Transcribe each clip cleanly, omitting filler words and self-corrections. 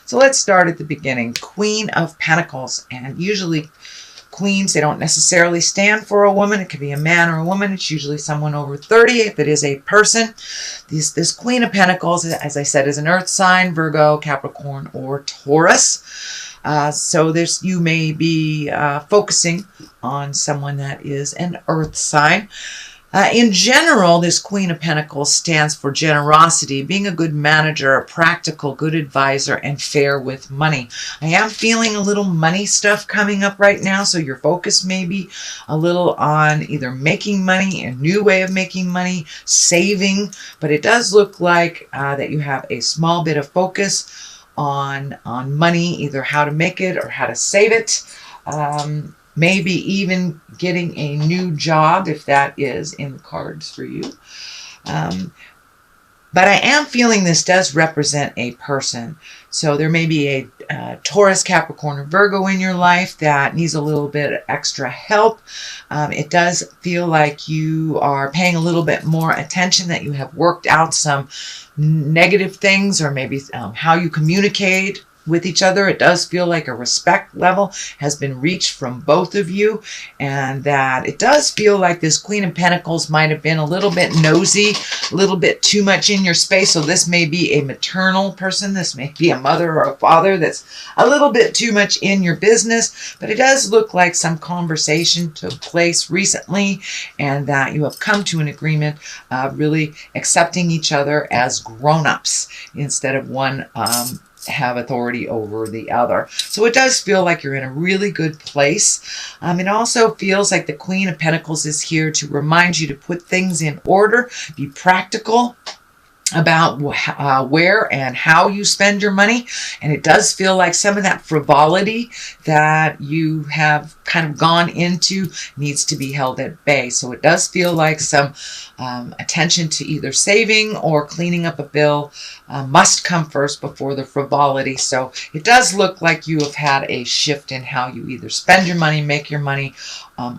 So let's start at the beginning. Queen of Pentacles. And usually queens, they don't necessarily stand for a woman. It could be a man or a woman. It's usually someone over 30 if it is a person. This Queen of Pentacles, as I said, is an earth sign, Virgo, Capricorn, or Taurus. So you may be focusing on someone that is an earth sign. In general, this Queen of Pentacles stands for generosity, being a good manager, a practical, good advisor, and fair with money. I am feeling a little money stuff coming up right now, so your focus may be a little on either making money, a new way of making money, saving, but it does look like that you have a small bit of focus on money, either how to make it or how to save it. Maybe even getting a new job, if that is in the cards for you. But I am feeling this does represent a person. So there may be a Taurus, Capricorn, or Virgo in your life that needs a little bit of extra help. It does feel like you are paying a little bit more attention, that you have worked out some negative things, or maybe how you communicate with each other. It does feel like a respect level has been reached from both of you, and that it does feel like this Queen of Pentacles might have been a little bit nosy, a little bit too much in your space. So this may be a maternal person. This may be a mother or a father that's a little bit too much in your business, but it does look like some conversation took place recently, and that you have come to an agreement of really accepting each other as grown-ups instead of one have authority over the other. So it does feel like you're in a really good place. It also feels like the Queen of Pentacles is here to remind you to put things in order, be practical about where and how you spend your money. And it does feel like some of that frivolity that you have kind of gone into needs to be held at bay. So it does feel like some attention to either saving or cleaning up a bill must come first before the frivolity. So it does look like you have had a shift in how you either spend your money, make your money,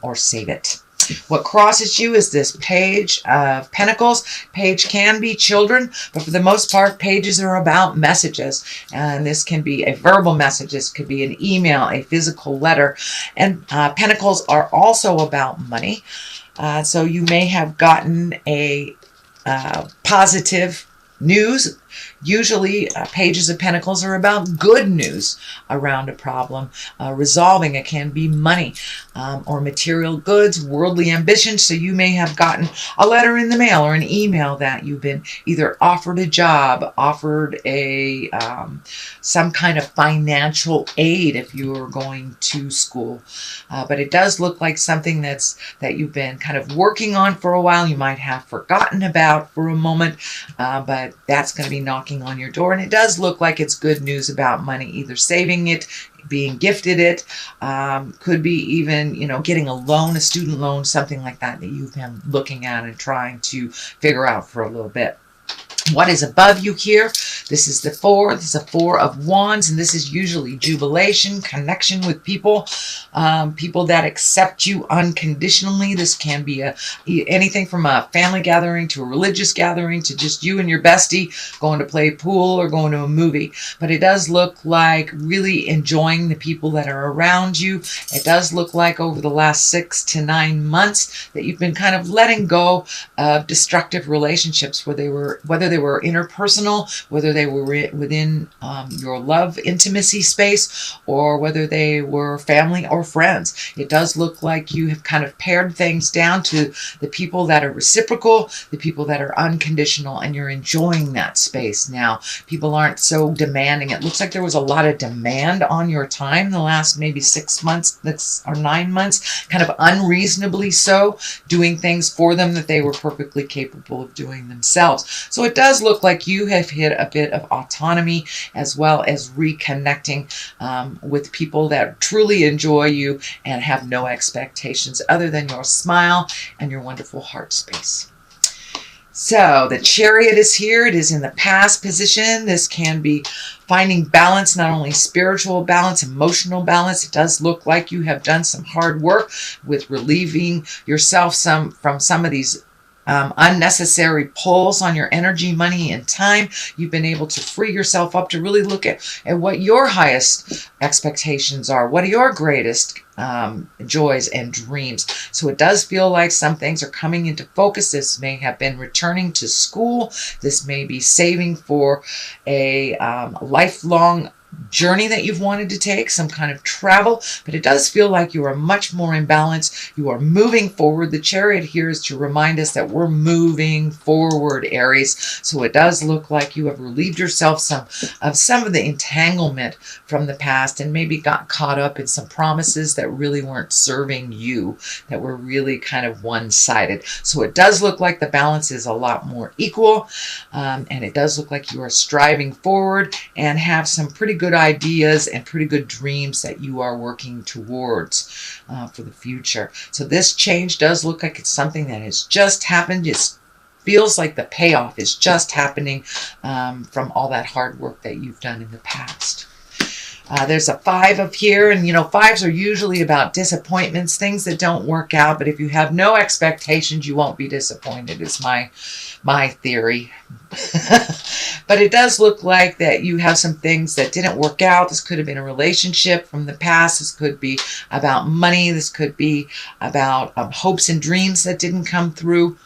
or save it. What crosses you is this Page of Pentacles. Page can be children, but for the most part, pages are about messages. And this can be a verbal message. This could be an email, a physical letter. And Pentacles are also about money. So you may have gotten a positive news. Usually, Pages of Pentacles are about good news around a problem, resolving. It can be money or material goods, worldly ambition. So you may have gotten a letter in the mail or an email that you've been either offered a job, offered a some kind of financial aid if you are going to school. But it does look like something that you've been kind of working on for a while. You might have forgotten about for a moment, but that's going to be knocking on your door. And it does look like it's good news about money, either saving it, being gifted it, could be even, getting a loan, a student loan, something like that you've been looking at and trying to figure out for a little bit. What is above you here? This is the 4. This is a 4 of Wands, and this is usually jubilation, connection with people, people that accept you unconditionally. This can be anything from a family gathering to a religious gathering to just you and your bestie going to play pool or going to a movie. But it does look like really enjoying the people that are around you. It does look like over the last 6 to 9 months that you've been kind of letting go of destructive relationships, whether they were interpersonal, whether they were within your love intimacy space, or whether they were family or friends. It does look like you have kind of pared things down to the people that are reciprocal, the people that are unconditional, and you're enjoying that space now. People aren't so demanding. It looks like there was a lot of demand on your time the last maybe 6 months or 9 months, kind of unreasonably so, doing things for them that they were perfectly capable of doing themselves. So it does look like you have hit a bit of autonomy, as well as reconnecting with people that truly enjoy you and have no expectations other than your smile and your wonderful heart space. So the Chariot is here. It is in the past position. This can be finding balance, not only spiritual balance, emotional balance. It does look like you have done some hard work with relieving yourself from some of these unnecessary pulls on your energy, money, and time. You've been able to free yourself up to really look at what your highest expectations are. What are your greatest joys and dreams? So it does feel like some things are coming into focus. This may have been returning to school. This may be saving for a lifelong journey that you've wanted to take, some kind of travel, but it does feel like you are much more in balance. You are moving forward. The Chariot here is to remind us that we're moving forward, Aries. So it does look like you have relieved yourself some of the entanglement from the past and maybe got caught up in some promises that really weren't serving you, that were really kind of one-sided. So it does look like the balance is a lot more equal, and it does look like you are striving forward and have some pretty good ideas and pretty good dreams that you are working towards for the future. So this change does look like it's something that has just happened. It feels like the payoff is just happening from all that hard work that you've done in the past. There's a 5 up here, and 5s are usually about disappointments, things that don't work out, but if you have no expectations, you won't be disappointed, is my theory. But it does look like that you have some things that didn't work out. This could have been a relationship from the past. This could be about money. This could be about hopes and dreams that didn't come through.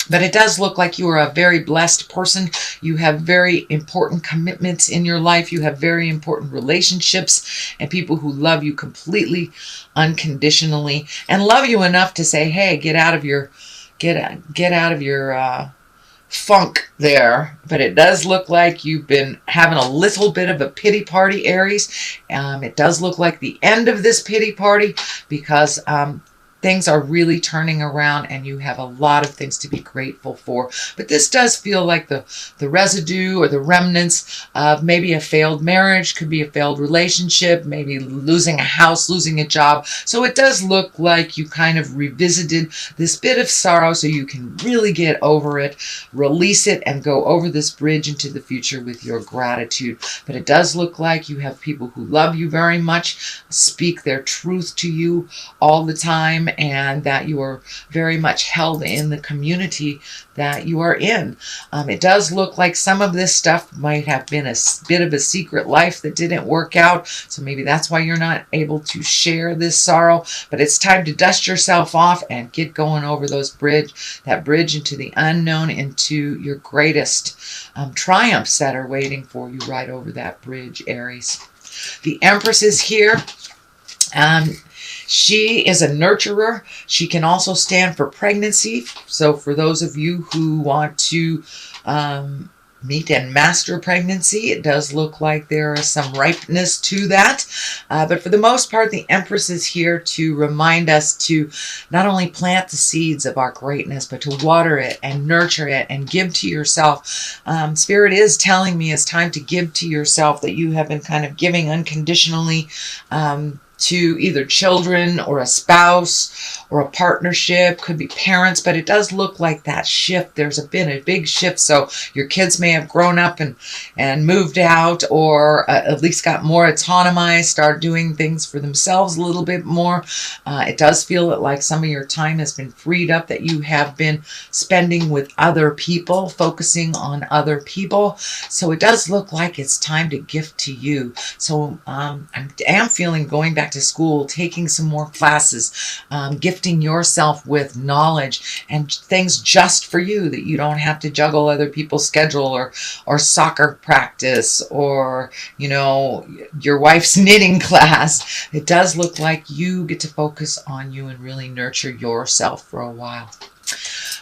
But it does look like you are a very blessed person. You have very important commitments in your life. You have very important relationships and people who love you completely, unconditionally, and love you enough to say, "Hey, get out of your funk there." But it does look like you've been having a little bit of a pity party, Aries. It does look like the end of this pity party because things are really turning around and you have a lot of things to be grateful for. But this does feel like the residue or the remnants of maybe a failed marriage, could be a failed relationship, maybe losing a house, losing a job. So it does look like you kind of revisited this bit of sorrow so you can really get over it, release it, and go over this bridge into the future with your gratitude. But it does look like you have people who love you very much, speak their truth to you all the time, and that you are very much held in the community that you are in. It does look like some of this stuff might have been a bit of a secret life that didn't work out, so maybe that's why you're not able to share this sorrow. But it's time to dust yourself off and get going over that bridge into the unknown, into your greatest triumphs that are waiting for you right over that bridge, Aries. The Empress is here. She is a nurturer. She can also stand for pregnancy. So for those of you who want to meet and master pregnancy, it does look like there is some ripeness to that. But for the most part, the Empress is here to remind us to not only plant the seeds of our greatness, but to water it and nurture it and give to yourself. Spirit is telling me it's time to give to yourself, that you have been kind of giving unconditionally to either children or a spouse or a partnership, could be parents, but it does look like that shift. There's been a big shift. So your kids may have grown up and moved out, or at least got more autonomized, start doing things for themselves a little bit more. It does feel like some of your time has been freed up, that you have been spending with other people, focusing on other people. So it does look like it's time to gift to you. So I am feeling going back to school, taking some more classes, gifting yourself with knowledge and things just for you, that you don't have to juggle other people's schedule or soccer practice or, your wife's knitting class. It does look like you get to focus on you and really nurture yourself for a while.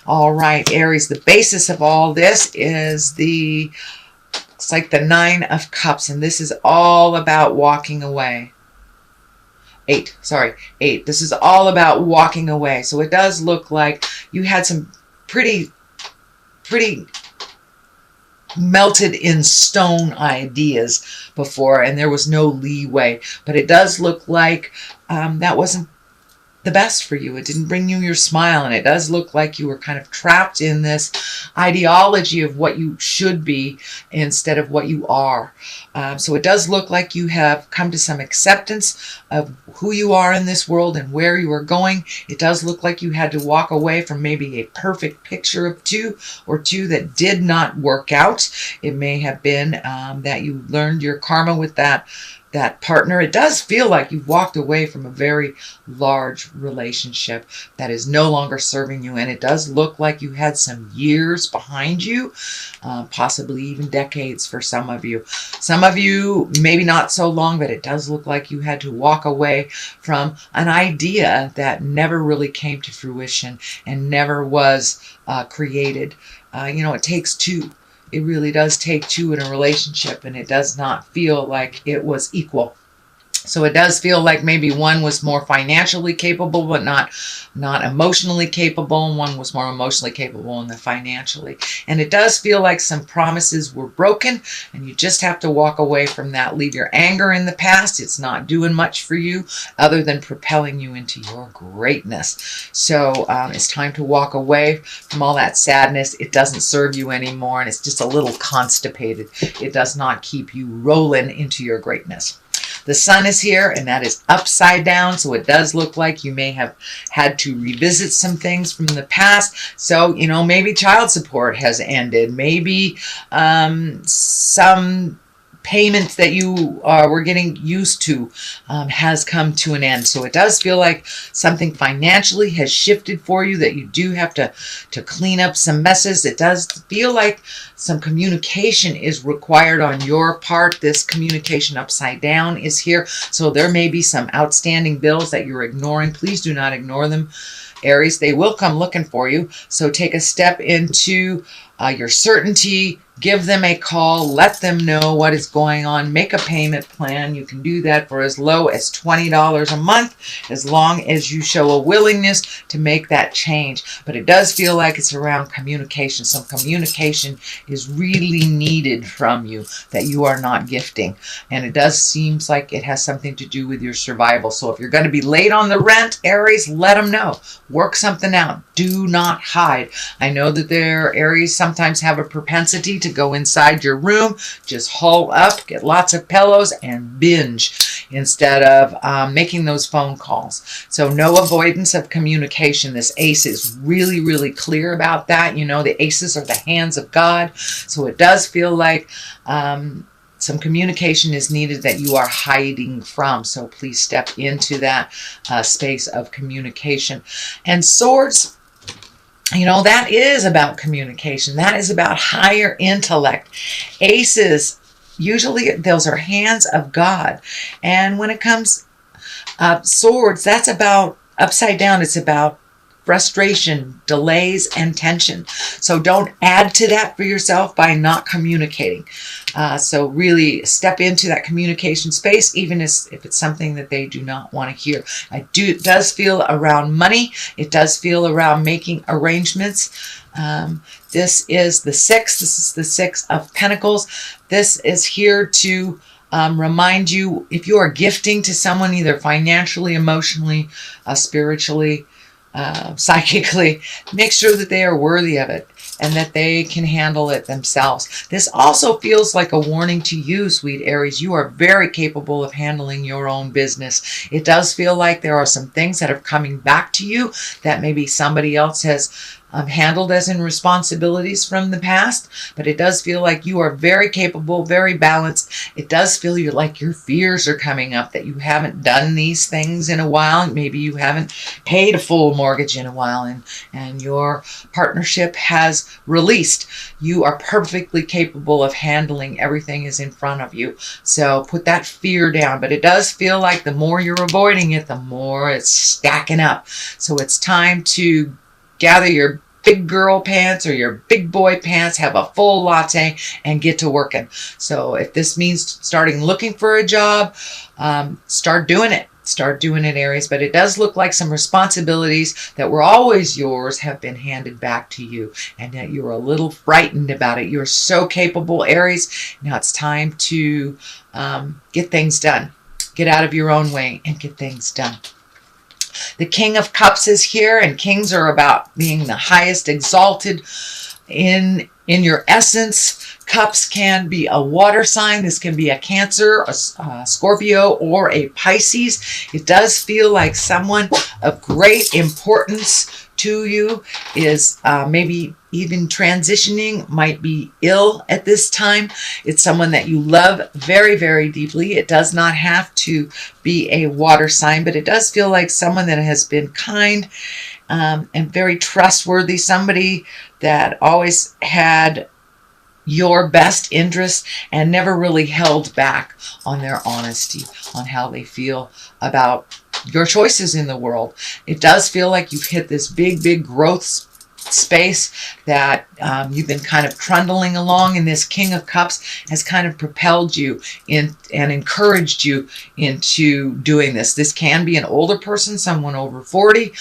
All right, Aries, the basis of all this is it's like the 9 of Cups, and this is all about walking away. 8. This is all about walking away. So it does look like you had some pretty melted in stone ideas before, and there was no leeway. But it does look like that wasn't the best for you. It didn't bring you your smile, and it does look like you were kind of trapped in this ideology of what you should be instead of what you are. So it does look like you have come to some acceptance of who you are in this world and where you are going. It does look like you had to walk away from maybe a perfect picture of two that did not work out. It may have been that you learned your karma with that partner. It does feel like you've walked away from a very large relationship that is no longer serving you, and it does look like you had some years behind you, possibly even decades for some of you. Some of you, maybe not so long, but it does look like you had to walk away from an idea that never really came to fruition and never was created. It takes two. It really does take two in a relationship, and it does not feel like it was equal. So it does feel like maybe one was more financially capable, but not emotionally capable, and one was more emotionally capable than financially. And it does feel like some promises were broken, and you just have to walk away from that. Leave your anger in the past. It's not doing much for you other than propelling you into your greatness. So it's time to walk away from all that sadness. It doesn't serve you anymore, and it's just a little constipated. It does not keep you rolling into your greatness. The sun is here, and that is upside down, so it does look like you may have had to revisit some things from the past. So, maybe child support has ended. Maybe some payments that you were getting used to has come to an end. So it does feel like something financially has shifted for you, that you do have to clean up some messes. It does feel like some communication is required on your part. This communication upside down is here. So there may be some outstanding bills that you're ignoring. Please do not ignore them, Aries. They will come looking for you. So take a step into your certainty. Give them a call. Let them know what is going on. Make a payment plan. You can do that for as low as $20 a month, as long as you show a willingness to make that change. But it does feel like it's around communication. Some communication is really needed from you that you are not gifting. And it does seem like it has something to do with your survival. So if you're going to be late on the rent, Aries, let them know. Work something out. Do not hide. I know that Aries sometimes have a propensity to go inside your room, just haul up, get lots of pillows, and binge instead of making those phone calls. So no avoidance of communication. This ace is really, really clear about that. The aces are the hands of God. So it does feel like some communication is needed that you are hiding from. So please step into that space of communication. And swords, that is about communication. That is about higher intellect. Aces, usually those are hands of God. And when it comes swords, that's about upside down. It's about frustration, delays, and tension. So don't add to that for yourself by not communicating. So really step into that communication space, even if it's something that they do not want to hear. It does feel around money. It does feel around making arrangements. This is the six. This is the Six of Pentacles. This is here to remind you, if you are gifting to someone, either financially, emotionally, spiritually, psychically, make sure that they are worthy of it and that they can handle it themselves. This also feels like a warning to you, sweet Aries. You are very capable of handling your own business. It does feel like there are some things that are coming back to you that maybe somebody else has handled as in responsibilities from the past, but it does feel like you are very capable, very balanced. It does feel like your fears are coming up, that you haven't done these things in a while. Maybe you haven't paid a full mortgage in a while, and your partnership has released. You are perfectly capable of handling everything is in front of you. So put that fear down, but it does feel like the more you're avoiding it, the more it's stacking up. So it's time to gather your big girl pants or your big boy pants, have a full latte, and get to working. So if this means starting looking for a job, start doing it. Start doing it, Aries. But it does look like some responsibilities that were always yours have been handed back to you, and that you're a little frightened about it. You're so capable, Aries. Now it's time to get things done. Get out of your own way and get things done. The King of Cups is here, and kings are about being the highest exalted in your essence. Cups can be a water sign. This can be a Cancer, a Scorpio, or a Pisces. It does feel like someone of great importance to you is maybe even transitioning, might be ill at this time. It's someone that you love very, very deeply. It does not have to be a water sign, but it does feel like someone that has been kind and very trustworthy, somebody that always had your best interest and never really held back on their honesty, on how they feel about your choices in the world. It does feel like you've hit this big, big growth space that you've been kind of trundling along, and this King of Cups has kind of propelled you in and encouraged you into doing this. This can be an older person, someone over 40.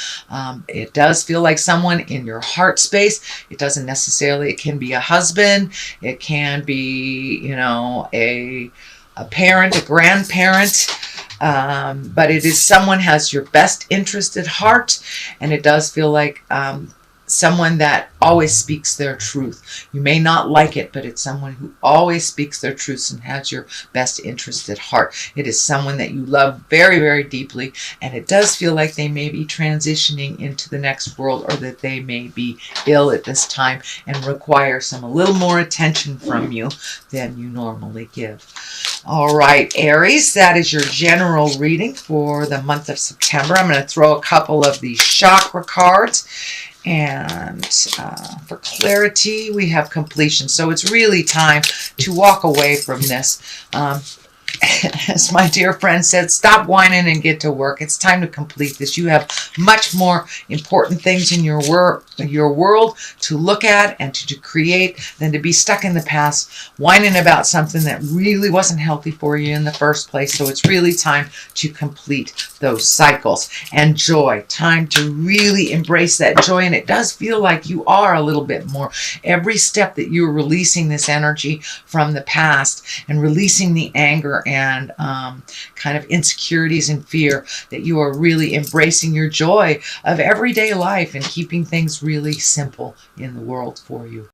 It does feel like someone in your heart space. It doesn't necessarily, it can be a husband, it can be, you know, a parent, a grandparent, but it is someone has your best interest at heart, and it does feel like someone that always speaks their truth. You may not like it, but it's someone who always speaks their truth and has your best interest at heart. It is someone that you love very, very deeply, and it does feel like they may be transitioning into the next world, or that they may be ill at this time and require a little more attention from you than you normally give. All right, Aries, that is your general reading for the month of September. I'm going to throw a couple of these chakra cards. And for clarity, we have completion. So it's really time to walk away from this. As my dear friend said, stop whining and get to work. It's time to complete this. You have much more important things in your world to look at and to create than to be stuck in the past, whining about something that really wasn't healthy for you in the first place. So it's really time to complete those cycles. And joy, time to really embrace that joy. And it does feel like you are a little bit more. Every step that you're releasing this energy from the past and releasing the anger and kind of insecurities and fear, that you are really embracing your joy of everyday life and keeping things really simple in the world for you.